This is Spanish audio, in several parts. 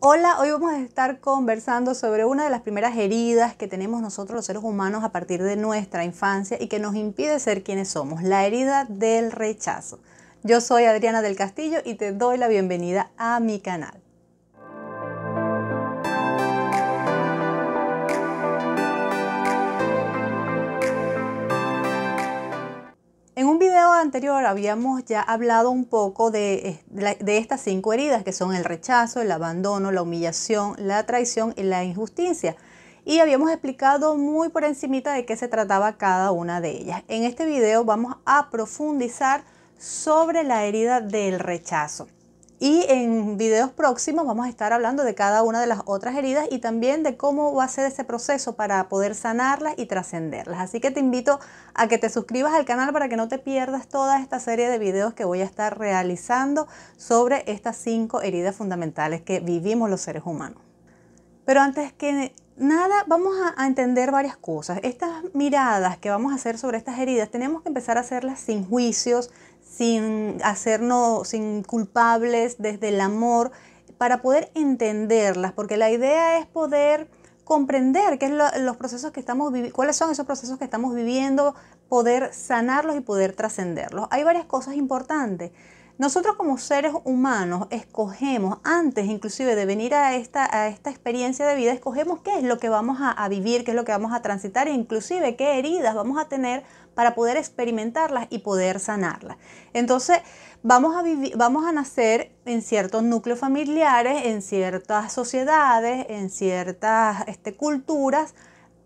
Hola, hoy vamos a estar conversando sobre una de las primeras heridas que tenemos nosotros los seres humanos a partir de nuestra infancia y que nos impide ser quienes somos, la herida del rechazo. Yo soy Adriana del Castillo y te doy la bienvenida a mi canal. En un video anterior habíamos ya hablado un poco de estas 5 heridas que son el rechazo, el abandono, la humillación, la traición y la injusticia. Y habíamos explicado muy por encimita de qué se trataba cada una de ellas. En este video vamos a profundizar sobre la herida del rechazo. Y en videos próximos vamos a estar hablando de cada una de las otras heridas y también de cómo va a ser ese proceso para poder sanarlas y trascenderlas. Así que te invito a que te suscribas al canal para que no te pierdas toda esta serie de videos que voy a estar realizando sobre estas 5 heridas fundamentales que vivimos los seres humanos. Pero antes que nada, vamos a entender varias cosas. Estas miradas que vamos a hacer sobre estas heridas, tenemos que empezar a hacerlas sin juicios, sin culpables, desde el amor, para poder entenderlas, porque la idea es poder comprender los procesos que estamos viviendo, cuáles son esos procesos que estamos viviendo, poder sanarlos y poder trascenderlos. Hay varias cosas importantes. Nosotros como seres humanos escogemos, antes inclusive de venir a esta experiencia de vida, escogemos qué es lo que vamos a vivir, qué es lo que vamos a transitar e inclusive qué heridas vamos a tener para poder experimentarlas y poder sanarlas. Entonces vamos a nacer en ciertos núcleos familiares, en ciertas sociedades, en ciertas culturas,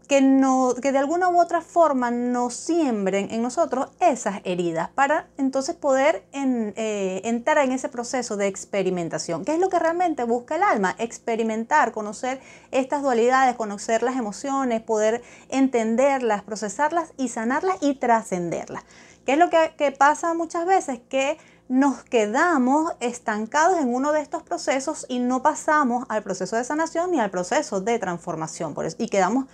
que de alguna u otra forma nos siembren en nosotros esas heridas para entonces poder entrar en ese proceso de experimentación. ¿Qué es lo que realmente busca el alma? Experimentar, conocer estas dualidades, conocer las emociones, poder entenderlas, procesarlas y sanarlas y trascenderlas. ¿Qué es lo que pasa muchas veces? Que nos quedamos estancados en uno de estos procesos y no pasamos al proceso de sanación ni al proceso de transformación. Y quedamos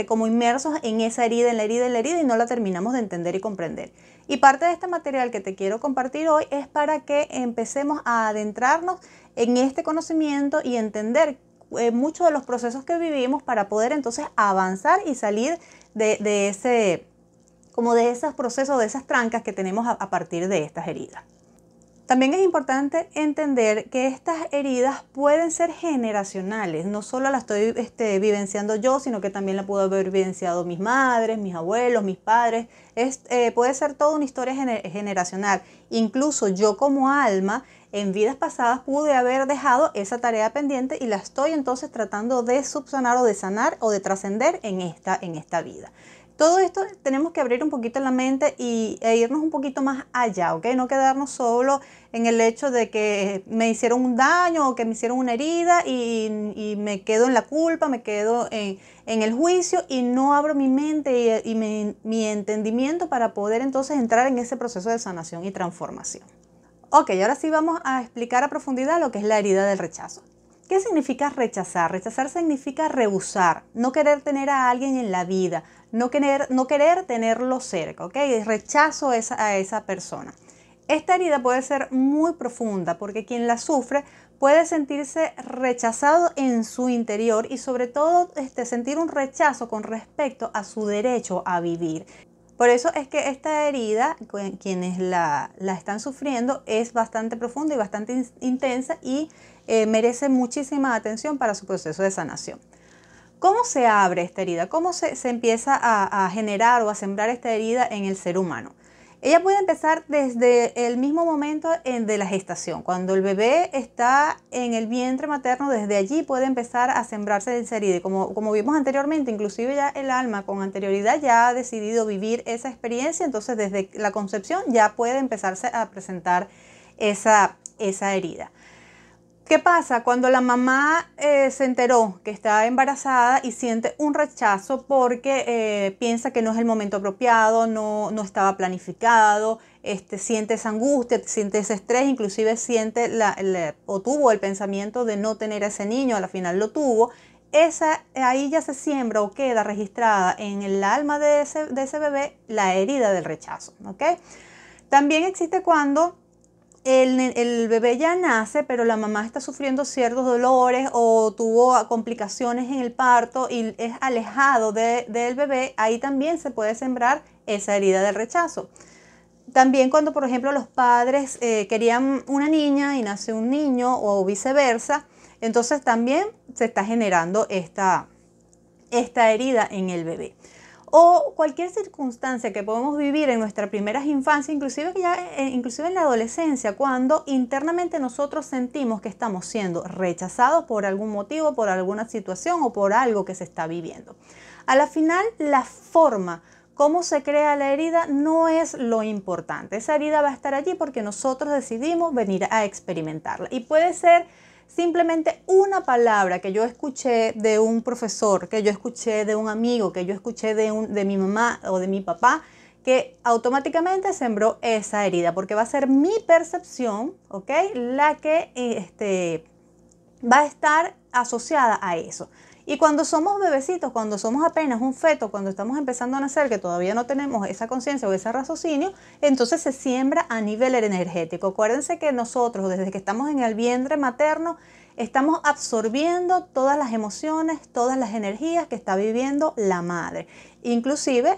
como inmersos en esa herida, en la herida, en la herida y no la terminamos de entender y comprender. Y parte de este material que te quiero compartir hoy es para que empecemos a adentrarnos en este conocimiento y entender muchos de los procesos que vivimos para poder entonces avanzar y salir de esos procesos, de esas trancas que tenemos a partir de estas heridas. También es importante entender que estas heridas pueden ser generacionales. No solo las estoy vivenciando yo, sino que también la pudo haber vivenciado mis madres, mis abuelos, mis padres. Puede ser toda una historia generacional. Incluso yo como alma, en vidas pasadas pude haber dejado esa tarea pendiente y la estoy entonces tratando de subsanar o de sanar o de trascender en esta vida. Todo esto tenemos que abrir un poquito la mente e irnos un poquito más allá, ¿ok? No quedarnos solo en el hecho de que me hicieron un daño o que me hicieron una herida y me quedo en la culpa, me quedo en el juicio y no abro mi mente y mi entendimiento para poder entonces entrar en ese proceso de sanación y transformación. Ok, ahora sí vamos a explicar a profundidad lo que es la herida del rechazo. ¿Qué significa rechazar? Rechazar significa rehusar, no querer tener a alguien en la vida, no querer tenerlo cerca, ¿ok? Rechazo a esa persona. Esta herida puede ser muy profunda porque quien la sufre puede sentirse rechazado en su interior y sobre todo sentir un rechazo con respecto a su derecho a vivir. Por eso es que esta herida, quienes la están sufriendo, es bastante profunda y bastante intensa y merece muchísima atención para su proceso de sanación. ¿Cómo se abre esta herida? ¿Cómo se empieza a generar o a sembrar esta herida en el ser humano? Ella puede empezar desde el mismo momento de la gestación. Cuando el bebé está en el vientre materno, desde allí puede empezar a sembrarse esa herida. Y como vimos anteriormente, inclusive ya el alma con anterioridad ya ha decidido vivir esa experiencia, entonces desde la concepción ya puede empezarse a presentar esa herida. ¿Qué pasa? Cuando la mamá se enteró que está embarazada y siente un rechazo porque piensa que no es el momento apropiado, no estaba planificado, siente esa angustia, siente ese estrés, inclusive siente o tuvo el pensamiento de no tener a ese niño, al final lo tuvo, ahí ya se siembra o queda registrada en el alma de ese bebé la herida del rechazo, ¿ok? También existe cuando el bebé ya nace, pero la mamá está sufriendo ciertos dolores o tuvo complicaciones en el parto y es alejado del bebé, ahí también se puede sembrar esa herida del rechazo. También cuando, por ejemplo, los padres querían una niña y nace un niño o viceversa, entonces también se está generando esta herida en el bebé. O cualquier circunstancia que podemos vivir en nuestras primeras infancias, inclusive en la adolescencia, cuando internamente nosotros sentimos que estamos siendo rechazados por algún motivo, por alguna situación o por algo que se está viviendo. A la final, la forma cómo se crea la herida no es lo importante. Esa herida va a estar allí porque nosotros decidimos venir a experimentarla. Y puede ser simplemente una palabra que yo escuché de un profesor, que yo escuché de un amigo, que yo escuché de mi mamá o de mi papá, que automáticamente sembró esa herida, porque va a ser mi percepción, ¿ok?, la que va a estar asociada a eso. Y cuando somos bebecitos, cuando somos apenas un feto, cuando estamos empezando a nacer, que todavía no tenemos esa conciencia o ese raciocinio, entonces se siembra a nivel energético. Acuérdense que nosotros, desde que estamos en el vientre materno, estamos absorbiendo todas las emociones, todas las energías que está viviendo la madre. Inclusive,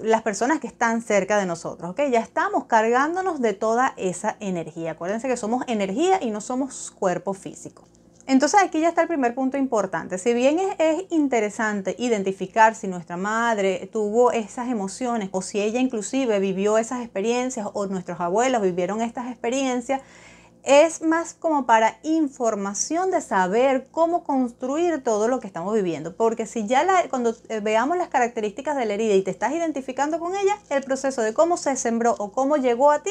las personas que están cerca de nosotros, ¿ok? Ya estamos cargándonos de toda esa energía. Acuérdense que somos energía y no somos cuerpo físico. Entonces aquí ya está el primer punto importante. Si bien es interesante identificar si nuestra madre tuvo esas emociones o si ella inclusive vivió esas experiencias o nuestros abuelos vivieron estas experiencias, es más como para información de saber cómo construir todo lo que estamos viviendo. Porque si ya cuando veamos las características de la herida y te estás identificando con ella, el proceso de cómo se sembró o cómo llegó a ti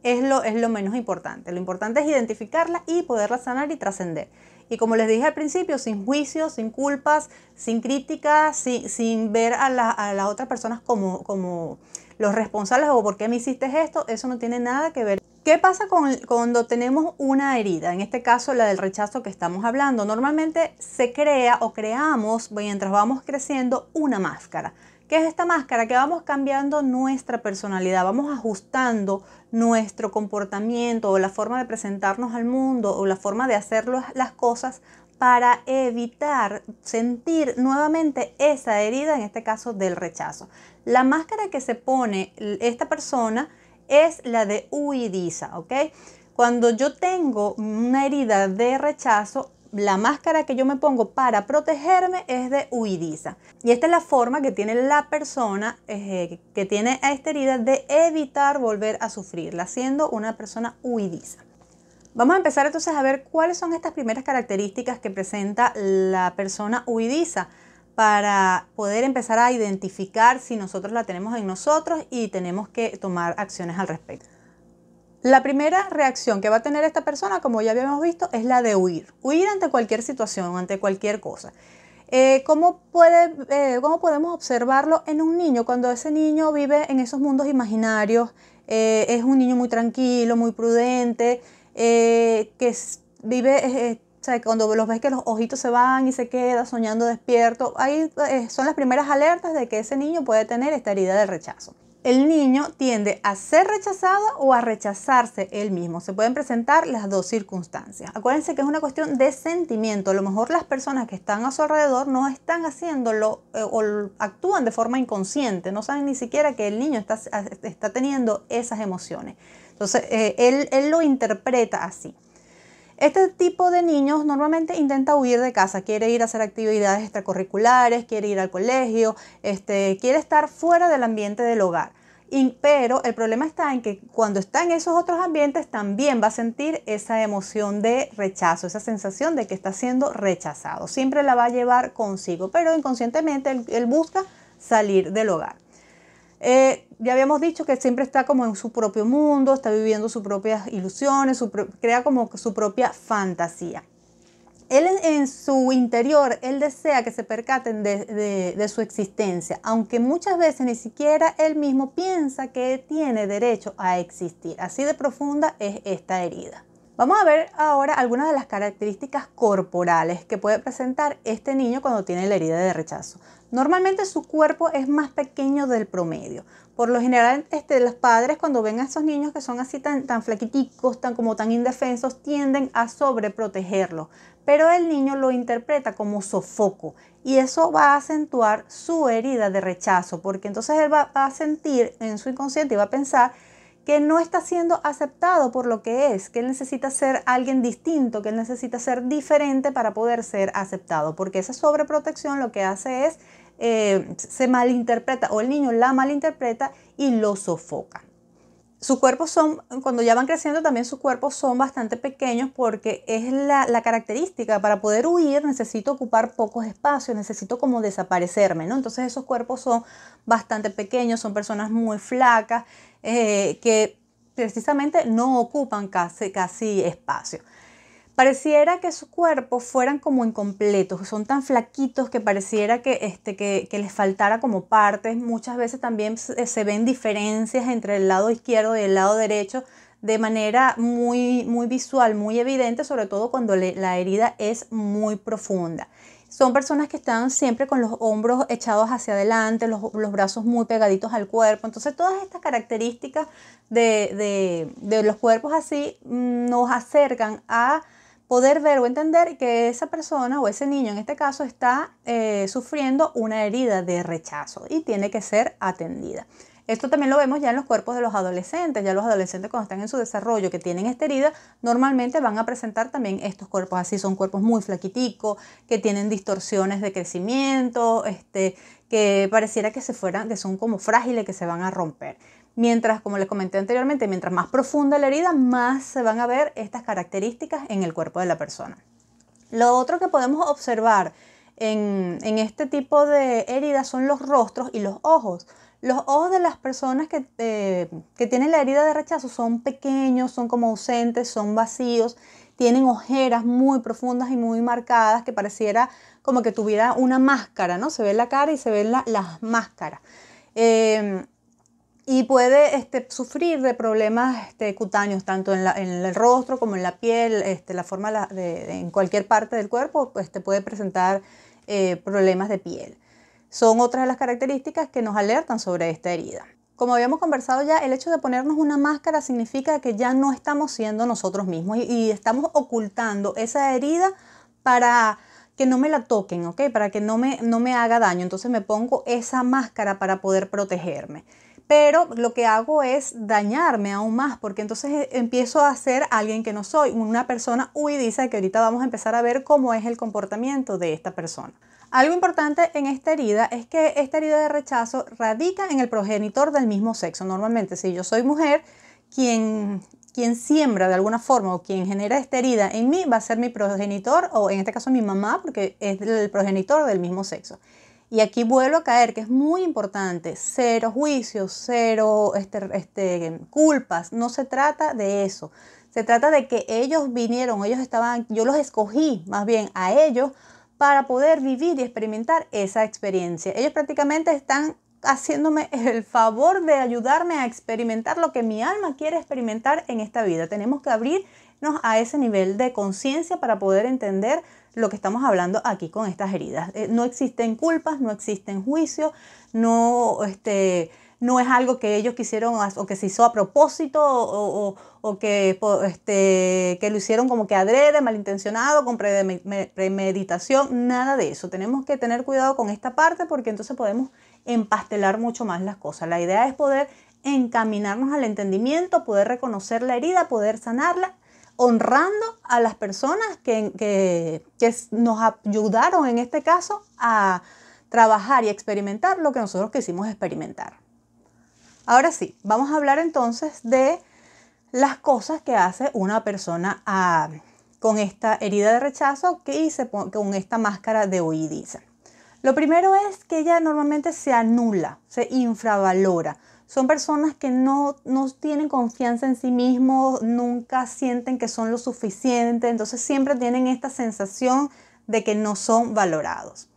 es lo menos importante. Lo importante es identificarla y poderla sanar y trascender. Y como les dije al principio, sin juicios, sin culpas, sin críticas, sin ver a las otras personas como los responsables o por qué me hiciste esto, eso no tiene nada que ver. ¿Qué pasa cuando tenemos una herida? En este caso, la del rechazo que estamos hablando. Normalmente se crea o creamos, mientras vamos creciendo, una máscara. ¿Qué es esta máscara? Que vamos cambiando nuestra personalidad, vamos ajustando nuestro comportamiento o la forma de presentarnos al mundo o la forma de hacer las cosas para evitar sentir nuevamente esa herida, en este caso del rechazo. La máscara que se pone esta persona es la de huidiza, ¿ok? Cuando yo tengo una herida de rechazo, la máscara que yo me pongo para protegerme es de huidiza. Y esta es la forma que tiene la persona que tiene esta herida de evitar volver a sufrirla, siendo una persona huidiza. Vamos a empezar entonces a ver cuáles son estas primeras características que presenta la persona huidiza para poder empezar a identificar si nosotros la tenemos en nosotros y tenemos que tomar acciones al respecto. La primera reacción que va a tener esta persona, como ya habíamos visto, es la de huir. Huir ante cualquier situación, ante cualquier cosa. ¿Cómo podemos observarlo en un niño? Cuando ese niño vive en esos mundos imaginarios, es un niño muy tranquilo, muy prudente, vive, o sea, cuando los ves que los ojitos se van y se queda soñando despierto, ahí son las primeras alertas de que ese niño puede tener esta herida del rechazo. El niño tiende a ser rechazado o a rechazarse él mismo. Se pueden presentar las dos circunstancias. Acuérdense que es una cuestión de sentimiento. A lo mejor las personas que están a su alrededor no están haciéndolo o actúan de forma inconsciente. No saben ni siquiera que el niño está teniendo esas emociones. Entonces, él lo interpreta así. Este tipo de niños normalmente intenta huir de casa, quiere ir a hacer actividades extracurriculares, quiere ir al colegio, quiere estar fuera del ambiente del hogar. Pero el problema está en que cuando está en esos otros ambientes también va a sentir esa emoción de rechazo, esa sensación de que está siendo rechazado. Siempre la va a llevar consigo, pero inconscientemente él busca salir del hogar. Ya habíamos dicho que siempre está como en su propio mundo, está viviendo sus propias ilusiones, crea como su propia fantasía. Él en su interior, él desea que se percaten de su existencia, aunque muchas veces ni siquiera él mismo piensa que tiene derecho a existir. Así de profunda es esta herida. Vamos a ver ahora algunas de las características corporales que puede presentar este niño cuando tiene la herida de rechazo. Normalmente su cuerpo es más pequeño del promedio. Por lo general, los padres cuando ven a esos niños que son así tan flaquiticos, tan indefensos, tienden a sobreprotegerlos. Pero el niño lo interpreta como sofoco y eso va a acentuar su herida de rechazo, porque entonces él va a sentir en su inconsciente y va a pensar que no está siendo aceptado por lo que es, que él necesita ser alguien distinto, que él necesita ser diferente para poder ser aceptado, porque esa sobreprotección lo que hace es, se malinterpreta, o el niño la malinterpreta y lo sofoca. Sus cuerpos son, cuando ya van creciendo, también sus cuerpos son bastante pequeños porque es la característica. Para poder huir necesito ocupar pocos espacios, necesito como desaparecerme, ¿no? Entonces esos cuerpos son bastante pequeños, son personas muy flacas que precisamente no ocupan casi espacio. Pareciera que sus cuerpos fueran como incompletos, son tan flaquitos que pareciera que les faltara como partes. Muchas veces también se ven diferencias entre el lado izquierdo y el lado derecho de manera muy visual, muy evidente, sobre todo cuando la herida es muy profunda. Son personas que están siempre con los hombros echados hacia adelante, los brazos muy pegaditos al cuerpo. Entonces todas estas características de los cuerpos así nos acercan a poder ver o entender que esa persona o ese niño en este caso está sufriendo una herida de rechazo y tiene que ser atendida. Esto también lo vemos ya en los cuerpos de los adolescentes. Ya los adolescentes cuando están en su desarrollo que tienen esta herida normalmente van a presentar también estos cuerpos así. Son cuerpos muy flaquiticos, que tienen distorsiones de crecimiento, que pareciera que son como frágiles, que se van a romper. Mientras, como les comenté anteriormente, mientras más profunda la herida, más se van a ver estas características en el cuerpo de la persona. Lo otro que podemos observar en este tipo de heridas son los rostros y los ojos. Los ojos de las personas que tienen la herida de rechazo son pequeños, son como ausentes, son vacíos, tienen ojeras muy profundas y muy marcadas que pareciera como que tuviera una máscara, ¿no? Se ve la cara y se ven las máscaras. Y puede sufrir de problemas cutáneos, tanto en el rostro como en la piel, la forma en cualquier parte del cuerpo, puede presentar problemas de piel. Son otras de las características que nos alertan sobre esta herida. Como habíamos conversado ya, el hecho de ponernos una máscara significa que ya no estamos siendo nosotros mismos y estamos ocultando esa herida para que no me la toquen, ¿ok? Para que no me haga daño. Entonces me pongo esa máscara para poder protegerme. Pero lo que hago es dañarme aún más, porque entonces empiezo a ser alguien que no soy, una persona huidiza, que ahorita vamos a empezar a ver cómo es el comportamiento de esta persona. Algo importante en esta herida es que esta herida de rechazo radica en el progenitor del mismo sexo. Normalmente, si yo soy mujer, quien siembra de alguna forma o quien genera esta herida en mí va a ser mi progenitor, o en este caso mi mamá, porque es el progenitor del mismo sexo. Y aquí vuelvo a caer que es muy importante, cero juicios, cero culpas, no se trata de eso. Se trata de que ellos vinieron, yo los escogí más bien a ellos para poder vivir y experimentar esa experiencia. Ellos prácticamente están haciéndome el favor de ayudarme a experimentar lo que mi alma quiere experimentar en esta vida. Tenemos que abrirnos a ese nivel de conciencia para poder entender lo que estamos hablando aquí con estas heridas. No existen culpas, no existen juicios, no es algo que ellos quisieron o que se hizo a propósito o que lo hicieron como que adrede, malintencionado, con premeditación, nada de eso. Tenemos que tener cuidado con esta parte porque entonces podemos empastelar mucho más las cosas. La idea es poder encaminarnos al entendimiento, poder reconocer la herida, poder sanarla, honrando a las personas que nos ayudaron en este caso a trabajar y experimentar lo que nosotros quisimos experimentar. Ahora sí, vamos a hablar entonces de las cosas que hace una persona con esta herida de rechazo con esta máscara de huidiza. Lo primero es que ella normalmente se anula, se infravalora. Son personas que no tienen confianza en sí mismos, nunca sienten que son lo suficiente, entonces siempre tienen esta sensación de que no son valorados.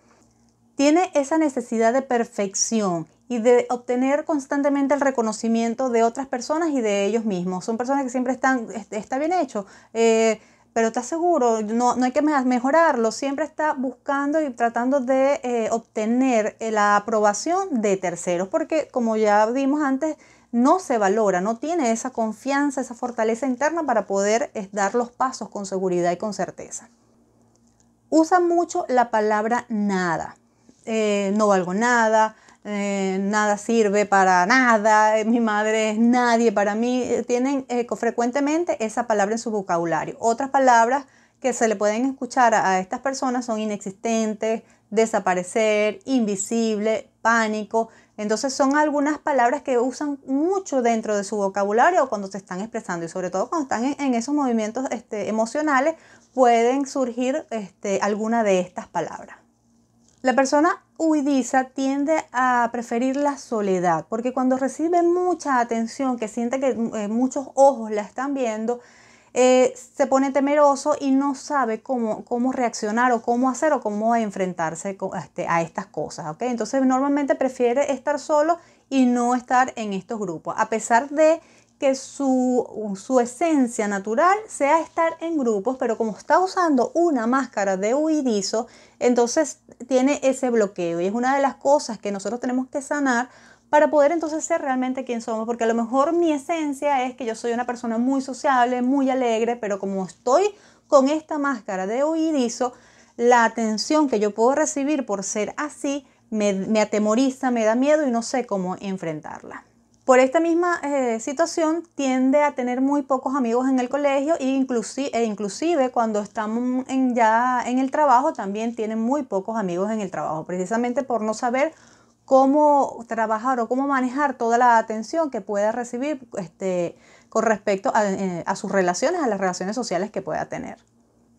Tiene esa necesidad de perfección y de obtener constantemente el reconocimiento de otras personas y de ellos mismos. Son personas que siempre están, está bien hecho, pero ¿estás seguro? No hay que mejorarlo. Siempre está buscando y tratando de obtener la aprobación de terceros, porque como ya vimos antes, no se valora, no tiene esa confianza, esa fortaleza interna para poder dar los pasos con seguridad y con certeza. Usa mucho la palabra nada. No valgo nada, nada sirve para nada, mi madre es nadie para mí. Tienen frecuentemente esa palabra en su vocabulario. Otras palabras que se le pueden escuchar a estas personas son inexistentes, desaparecer, invisible, pánico. Entonces son algunas palabras que usan mucho dentro de su vocabulario cuando se están expresando, y sobre todo cuando están en esos movimientos emocionales pueden surgir alguna de estas palabras. La persona huidiza tiende a preferir la soledad, porque cuando recibe mucha atención, que siente que muchos ojos la están viendo, se pone temeroso y no sabe cómo reaccionar o cómo hacer o cómo enfrentarse a estas cosas, ¿ok? Entonces normalmente prefiere estar solo y no estar en estos grupos, a pesar de que su esencia natural sea estar en grupos, pero como está usando una máscara de huidizo, entonces tiene ese bloqueo, y es una de las cosas que nosotros tenemos que sanar para poder entonces ser realmente quien somos, porque a lo mejor mi esencia es que yo soy una persona muy sociable, muy alegre, pero como estoy con esta máscara de huidizo, la atención que yo puedo recibir por ser así me atemoriza, me da miedo y no sé cómo enfrentarla. Por esta misma situación tiende a tener muy pocos amigos en el colegio e inclusive cuando estamos ya en el trabajo también tienen muy pocos amigos en el trabajo, precisamente por no saber cómo trabajar o cómo manejar toda la atención que pueda recibir con respecto a sus relaciones, a las relaciones sociales que pueda tener.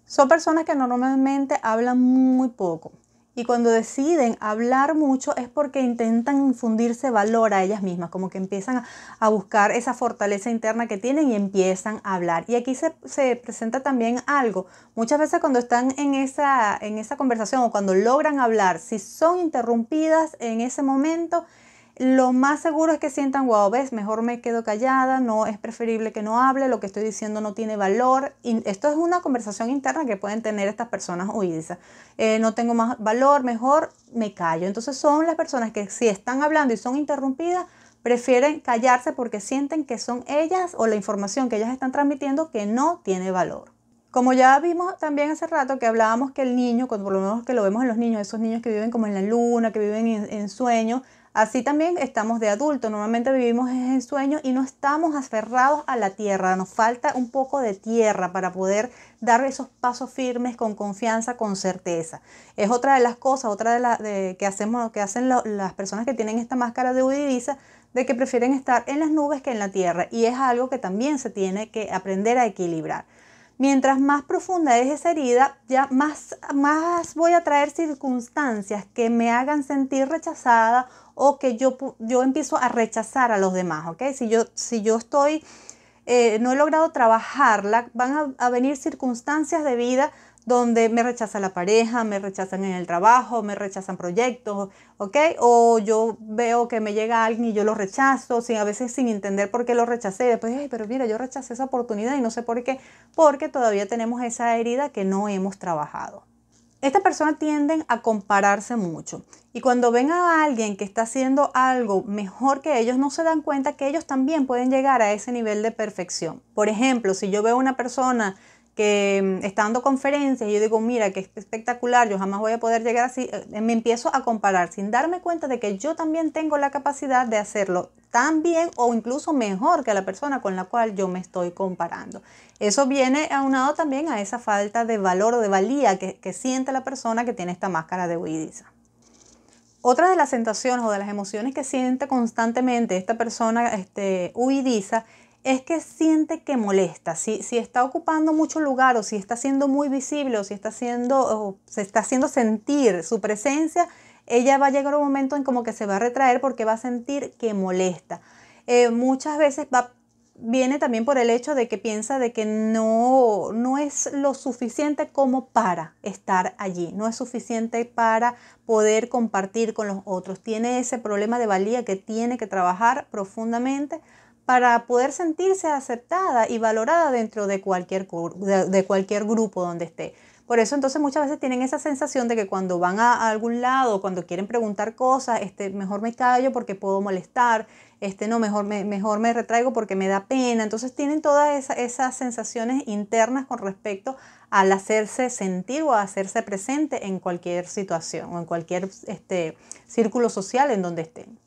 Son personas que normalmente hablan muy poco. Y cuando deciden hablar mucho es porque intentan infundirse valor a ellas mismas, como que empiezan a buscar esa fortaleza interna que tienen y empiezan a hablar. Y aquí se presenta también algo. Muchas veces cuando están en esa conversación o cuando logran hablar, si son interrumpidas en ese momento, lo más seguro es que sientan, wow, ves, mejor me quedo callada, no, es preferible que no hable, lo que estoy diciendo no tiene valor. Y esto es una conversación interna que pueden tener estas personas huidizas. No tengo más valor, mejor me callo. Entonces son las personas que si están hablando y son interrumpidas, prefieren callarse porque sienten que son ellas o la información que ellas están transmitiendo que no tiene valor. Como ya vimos también hace rato que hablábamos que el niño, cuando por lo menos que lo vemos en los niños, esos niños que viven como en la luna, que viven en sueños, así también estamos de adultos, normalmente vivimos en sueños y no estamos aferrados a la tierra, nos falta un poco de tierra para poder dar esos pasos firmes con confianza, con certeza. Es otra de las cosas, que hacen las personas que tienen esta máscara de huidiza, de que prefieren estar en las nubes que en la tierra, y es algo que también se tiene que aprender a equilibrar. Mientras más profunda es esa herida, ya más voy a traer circunstancias que me hagan sentir rechazada o que yo empiezo a rechazar a los demás, ¿ok? Si yo estoy, no he logrado trabajarla, van a venir circunstancias de vida donde me rechaza la pareja, me rechazan en el trabajo, me rechazan proyectos, ¿ok? O yo veo que me llega alguien y yo lo rechazo, a veces sin entender por qué lo rechacé. Después, pero mira, yo rechacé esa oportunidad y no sé por qué, porque todavía tenemos esa herida que no hemos trabajado. Estas personas tienden a compararse mucho y cuando ven a alguien que está haciendo algo mejor que ellos, no se dan cuenta que ellos también pueden llegar a ese nivel de perfección. Por ejemplo, si yo veo a una persona que está dando conferencias y yo digo, mira, qué espectacular, yo jamás voy a poder llegar así, me empiezo a comparar sin darme cuenta de que yo también tengo la capacidad de hacerlo tan bien o incluso mejor que la persona con la cual yo me estoy comparando. Eso viene aunado también a esa falta de valor o de valía que siente la persona que tiene esta máscara de huidiza. Otra de las sensaciones o de las emociones que siente constantemente esta persona huidiza es que siente que molesta. Si está ocupando mucho lugar o si está siendo muy visible o si se está haciendo sentir su presencia, ella va a llegar un momento en como que se va a retraer porque va a sentir que molesta. Muchas veces va viene también por el hecho de que piensa de que no es lo suficiente como para estar allí, no es suficiente para poder compartir con los otros. Tiene ese problema de valía que tiene que trabajar profundamente para poder sentirse aceptada y valorada dentro de cualquier grupo donde esté. Por eso entonces muchas veces tienen esa sensación de que cuando van a algún lado, cuando quieren preguntar cosas, mejor me callo porque puedo molestar, no, mejor me retraigo porque me da pena. Entonces tienen todas esas sensaciones internas con respecto al hacerse sentir o a hacerse presente en cualquier situación o en cualquier círculo social en donde estén.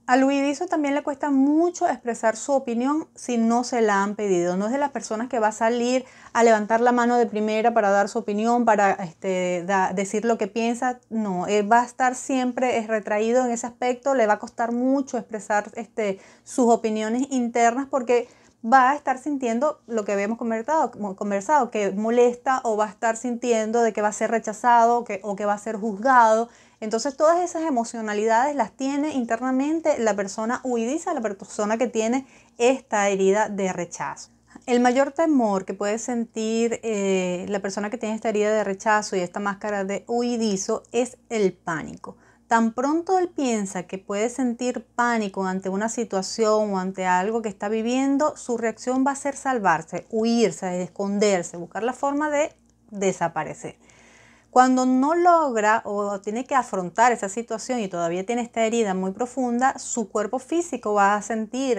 Al huidizo también le cuesta mucho expresar su opinión si no se la han pedido. No es de las personas que va a salir a levantar la mano de primera para dar su opinión, para decir lo que piensa. No, él va a estar siempre retraído en ese aspecto. Le va a costar mucho expresar sus opiniones internas porque va a estar sintiendo lo que habíamos conversado, que molesta, o va a estar sintiendo de que va a ser rechazado o que va a ser juzgado. Entonces todas esas emocionalidades las tiene internamente la persona huidiza, la persona que tiene esta herida de rechazo. El mayor temor que puede sentir la persona que tiene esta herida de rechazo y esta máscara de huidizo es el pánico. Tan pronto él piensa que puede sentir pánico ante una situación o ante algo que está viviendo, su reacción va a ser salvarse, huirse, esconderse, buscar la forma de desaparecer. Cuando no logra o tiene que afrontar esa situación y todavía tiene esta herida muy profunda, su cuerpo físico va a sentir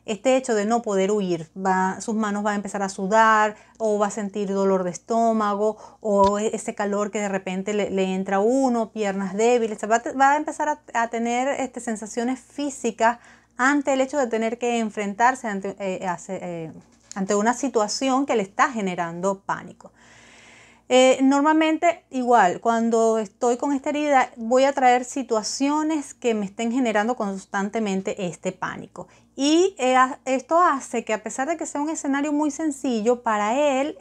este hecho de no poder huir. Sus manos van a empezar a sudar, o va a sentir dolor de estómago, o ese calor que de repente le entra a uno, piernas débiles. Va a empezar a tener sensaciones físicas ante el hecho de tener que enfrentarse ante una situación que le está generando pánico. Normalmente igual, cuando estoy con esta herida, voy a traer situaciones que me estén generando constantemente este pánico. Y esto hace que, a pesar de que sea un escenario muy sencillo, para él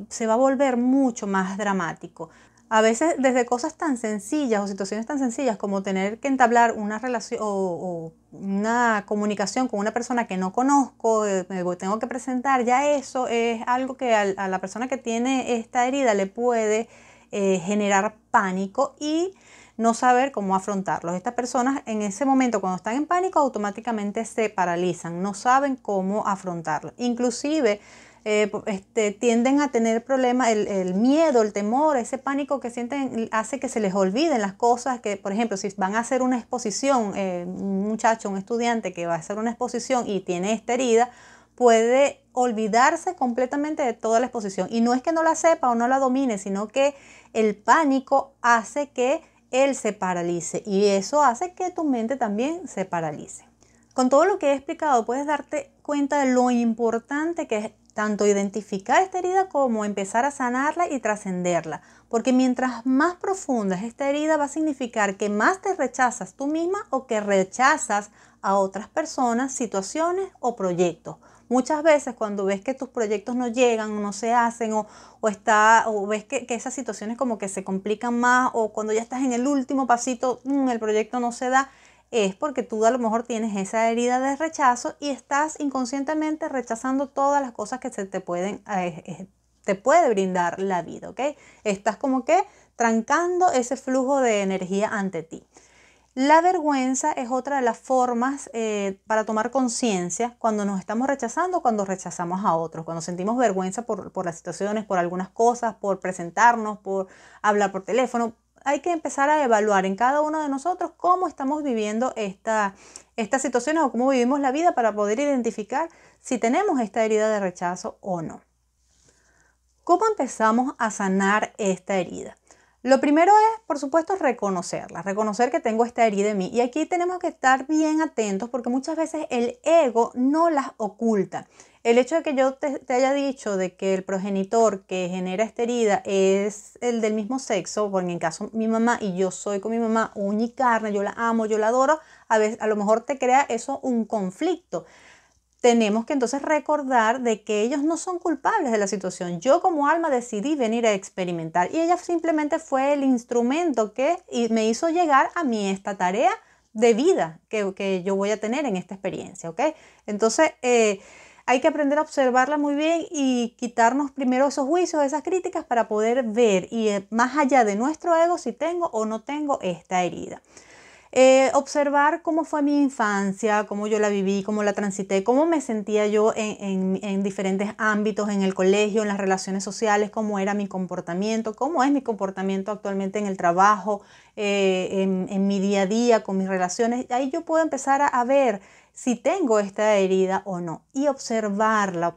se va a volver mucho más dramático. A veces desde cosas tan sencillas o situaciones tan sencillas como tener que entablar una relación o una comunicación con una persona que no conozco, me tengo que presentar, ya eso es algo que a la persona que tiene esta herida le puede generar pánico y no saber cómo afrontarlo. Estas personas en ese momento, cuando están en pánico, automáticamente se paralizan, no saben cómo afrontarlo. Inclusive tienden a tener problemas, el miedo, el temor, ese pánico que sienten hace que se les olviden las cosas, que por ejemplo si van a hacer una exposición, un muchacho, un estudiante que va a hacer una exposición y tiene esta herida, puede olvidarse completamente de toda la exposición. Y no es que no la sepa o no la domine, sino que el pánico hace que él se paralice y eso hace que tu mente también se paralice. Con todo lo que he explicado, puedes darte cuenta de lo importante que es tanto identificar esta herida como empezar a sanarla y trascenderla. Porque mientras más profunda es esta herida, va a significar que más te rechazas tú misma o que rechazas a otras personas, situaciones o proyectos. Muchas veces cuando ves que tus proyectos no llegan, no se hacen o ves que esas situaciones como que se complican más, o cuando ya estás en el último pasito, el proyecto no se da, es porque tú a lo mejor tienes esa herida de rechazo y estás inconscientemente rechazando todas las cosas que te puede brindar la vida, ¿ok? Estás como que trancando ese flujo de energía ante ti. La vergüenza es otra de las formas para tomar conciencia cuando nos estamos rechazando, cuando rechazamos a otros, cuando sentimos vergüenza por las situaciones, por algunas cosas, por presentarnos, por hablar por teléfono. Hay que empezar a evaluar en cada uno de nosotros cómo estamos viviendo estas situaciones o cómo vivimos la vida para poder identificar si tenemos esta herida de rechazo o no. ¿Cómo empezamos a sanar esta herida? Lo primero es, por supuesto, reconocerla, reconocer que tengo esta herida en mí. Y aquí tenemos que estar bien atentos porque muchas veces el ego no las oculta. El hecho de que yo te haya dicho de que el progenitor que genera esta herida es el del mismo sexo, porque en caso mi mamá y yo soy con mi mamá uña y carne, yo la amo, yo la adoro, a lo mejor te crea eso un conflicto. Tenemos que entonces recordar de que ellos no son culpables de la situación. Yo como alma decidí venir a experimentar y ella simplemente fue el instrumento que me hizo llegar a mí esta tarea de vida que yo voy a tener en esta experiencia, ¿ok? Entonces, hay que aprender a observarla muy bien y quitarnos primero esos juicios, esas críticas para poder ver y más allá de nuestro ego si tengo o no tengo esta herida. Observar cómo fue mi infancia, cómo yo la viví, cómo la transité, cómo me sentía yo en diferentes ámbitos, en el colegio, en las relaciones sociales, cómo era mi comportamiento, cómo es mi comportamiento actualmente en el trabajo, en mi día a día, con mis relaciones. Ahí yo puedo empezar a ver si tengo esta herida o no y observarla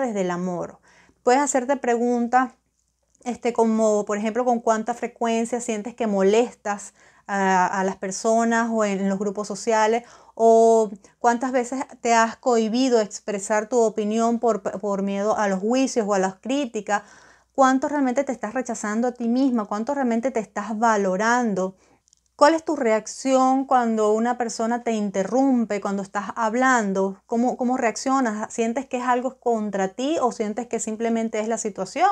desde el amor. Puedes hacerte preguntas como por ejemplo con cuánta frecuencia sientes que molestas a las personas o en los grupos sociales, o cuántas veces te has cohibido expresar tu opinión por miedo a los juicios o a las críticas, cuánto realmente te estás rechazando a ti misma, cuánto realmente te estás valorando. ¿Cuál es tu reacción cuando una persona te interrumpe, cuando estás hablando? ¿Cómo reaccionas? ¿Sientes que es algo contra ti o sientes que simplemente es la situación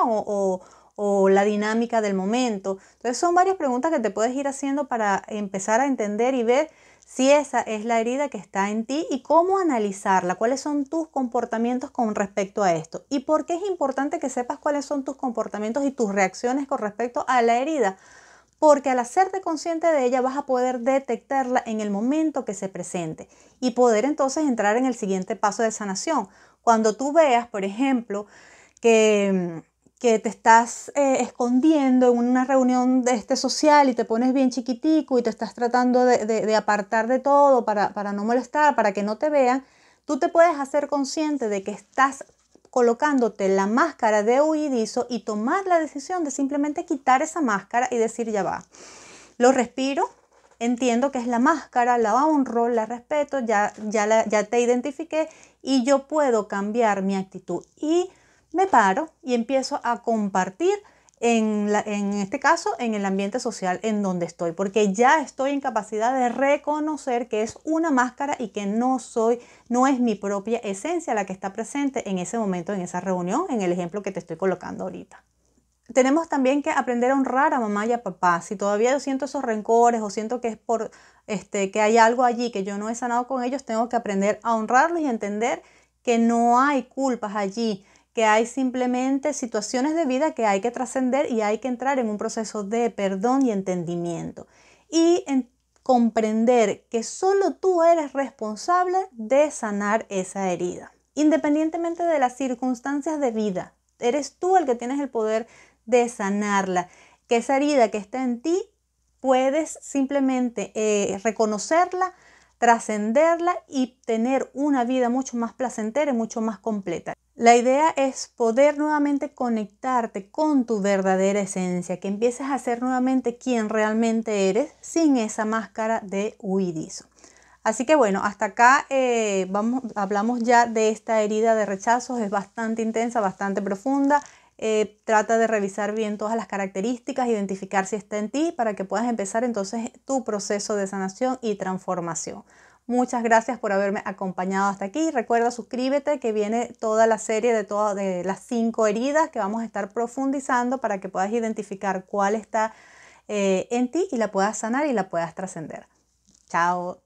o la dinámica del momento? Entonces son varias preguntas que te puedes ir haciendo para empezar a entender y ver si esa es la herida que está en ti y cómo analizarla, cuáles son tus comportamientos con respecto a esto y por qué es importante que sepas cuáles son tus comportamientos y tus reacciones con respecto a la herida. Porque al hacerte consciente de ella vas a poder detectarla en el momento que se presente y poder entonces entrar en el siguiente paso de sanación. Cuando tú veas, por ejemplo, que te estás escondiendo en una reunión social y te pones bien chiquitico y te estás tratando de apartar de todo para no molestar, para que no te vean, tú te puedes hacer consciente de que estás colocándote la máscara de huidizo y tomar la decisión de simplemente quitar esa máscara y decir ya va, lo respiro, entiendo que es la máscara, la honro, la respeto, ya te identifiqué y yo puedo cambiar mi actitud y me paro y empiezo a compartir en este caso en el ambiente social en donde estoy, porque ya estoy en capacidad de reconocer que es una máscara y que no es mi propia esencia la que está presente en ese momento, en esa reunión, en el ejemplo que te estoy colocando ahorita. Tenemos también que aprender a honrar a mamá y a papá. Si todavía yo siento esos rencores o siento que es por que hay algo allí que yo no he sanado con ellos, tengo que aprender a honrarlos y entender que no hay culpas allí, que hay simplemente situaciones de vida que hay que trascender y hay que entrar en un proceso de perdón y entendimiento. Y comprender que solo tú eres responsable de sanar esa herida. Independientemente de las circunstancias de vida, eres tú el que tienes el poder de sanarla. Que esa herida que está en ti, puedes simplemente reconocerla, trascenderla y tener una vida mucho más placentera y mucho más completa. La idea es poder nuevamente conectarte con tu verdadera esencia, que empieces a ser nuevamente quien realmente eres sin esa máscara de huidizo. Así que bueno, hasta acá hablamos ya de esta herida de rechazos, es bastante intensa, bastante profunda. Trata de revisar bien todas las características, identificar si está en ti para que puedas empezar entonces tu proceso de sanación y transformación. Muchas gracias por haberme acompañado hasta aquí. Recuerda, suscríbete que viene toda la serie de las 5 heridas que vamos a estar profundizando para que puedas identificar cuál está en ti y la puedas sanar y la puedas trascender. Chao.